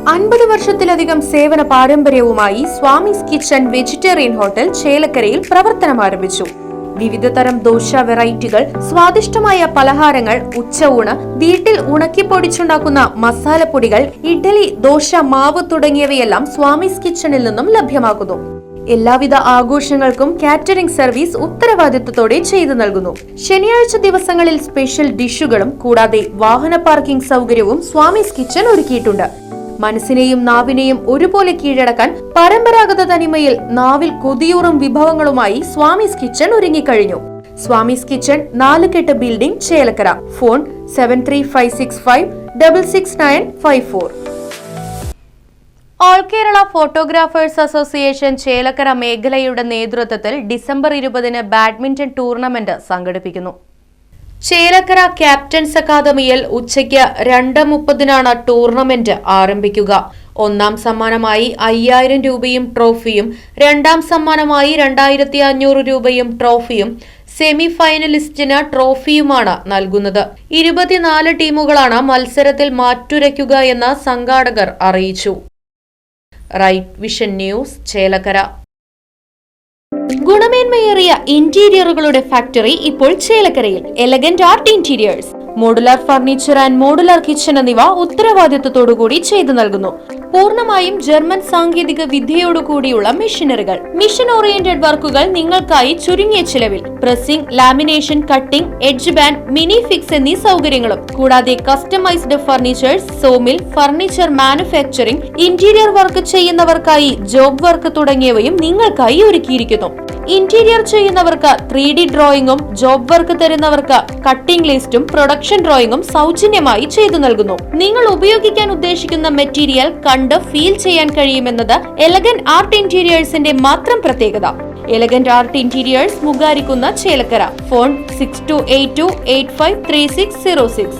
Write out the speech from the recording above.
50 വർഷത്തിലധികം സേവന പാരമ്പര്യവുമായി സ്വാമീസ് കിച്ചൺ വെജിറ്റേറിയൻ ഹോട്ടൽ ചേലക്കരയിൽ പ്രവർത്തനം ആരംഭിച്ചു. വിവിധതരം ദോശ വെറൈറ്റികൾ, സ്വാദിഷ്ടമായ പലഹാരങ്ങൾ, ഉച്ചയൂണ്, വീട്ടിൽ ഉണക്കിപ്പൊടിച്ചുണ്ടാക്കുന്ന മസാലപ്പൊടികൾ, ഇഡ്ഡലി, ദോശ മാവ് തുടങ്ങിയവയെല്ലാം സ്വാമീസ് കിച്ചണിൽ നിന്നും ലഭ്യമാക്കുന്നു. എല്ലാവിധ ആഘോഷങ്ങൾക്കും കാറ്ററിംഗ് സർവീസ് ഉത്തരവാദിത്വത്തോടെ ചെയ്തു നൽകുന്നു. ശനിയാഴ്ച ദിവസങ്ങളിൽ സ്പെഷ്യൽ ഡിഷുകളും കൂടാതെ വാഹന പാർക്കിംഗ് സൗകര്യവും സ്വാമീസ് കിച്ചൺ ഒരുക്കിയിട്ടുണ്ട്. മനസ്സിനെയും നാവിനെയും ഒരുപോലെ കീഴടക്കാൻ പരമ്പരാഗത തനിമയിൽ നാവിൽ കൊതിയൂറും വിഭവങ്ങളുമായി സ്വാമീസ് കിച്ചൺ ഒരുങ്ങിക്കഴിഞ്ഞു. Swamy's kitchen 4 building, Chelakkara. Phone 7356566954. All Kerala photographers association Chelakkara മേഖലയുടെ നേതൃത്വത്തിൽ ഡിസംബർ 20 ബാഡ്മിന്റൺ ടൂർണമെന്റ് സംഘടിപ്പിക്കുന്നു. ചേലക്കര ക്യാപ്റ്റൻസ് അക്കാദമിയിൽ ഉച്ചയ്ക്ക് 2:30 ടൂർണമെന്റ് ആരംഭിക്കുക. ഒന്നാം സമ്മാനമായി 5000 രൂപയും ട്രോഫിയും, രണ്ടാം സമ്മാനമായി 2500 രൂപയും ട്രോഫിയും, സെമി ഫൈനലിസ്റ്റിന് ട്രോഫിയുമാണ് നൽകുന്നത്. 24 ടീമുകളാണ് മത്സരത്തിൽ മാറ്റുരയ്ക്കുക എന്ന് സംഘാടകർ അറിയിച്ചു. Right vision news, Chelakkara. ഗുണമേന്മയേറിയ ഇന്റീരിയറുകളുടെ ഫാക്ടറി ഇപ്പോൾ ചേലക്കരയിൽ. Elegant art interiors, modular furniture and modular kitchen എന്നിവ ഉത്തരവാദിത്വത്തോടുകൂടി ചെയ്തു നൽകുന്നു. പൂർണ്ണമായും ജർമ്മൻ സാങ്കേതിക വിദ്യയോടുകൂടിയുള്ള മെഷീനറികൾ, മിഷൻ ഓറിയന്റഡ് വർക്കുകൾ നിങ്ങൾക്കായി ചുരുങ്ങിയ ചിലവിൽ. Pressing, lamination, cutting, edge band, mini fix എന്നീ സൗകര്യങ്ങളും കൂടാതെ customised furnitures, sawmill, furniture manufacturing, interior work ചെയ്യുന്നവർക്കായി ജോബ് വർക്ക് തുടങ്ങിയവയും നിങ്ങൾക്കായി ഒരുക്കിയിരിക്കുന്നു. ഇന്റീരിയർ ചെയ്യുന്നവർക്ക് 3D ഡ്രോയിങ്ങും, ജോബ് വർക്ക് തരുന്നവർക്ക് കട്ടിംഗ് ലിസ്റ്റും പ്രൊഡക്ഷൻ ഡ്രോയിങ്ങും സൗജന്യമായി ചെയ്തു നൽകുന്നു. നിങ്ങൾ ഉപയോഗിക്കാൻ ഉദ്ദേശിക്കുന്ന മെറ്റീരിയൽ കണ്ട് ഫീൽ ചെയ്യാൻ കഴിയുമെന്നത് എലഗന്റ് ആർട്ട് ഇന്റീരിയേഴ്സിന്റെ മാത്രം പ്രത്യേകത. Elegant art interiors, Mugarikkunna, Chelakkara. Phone 6282853606.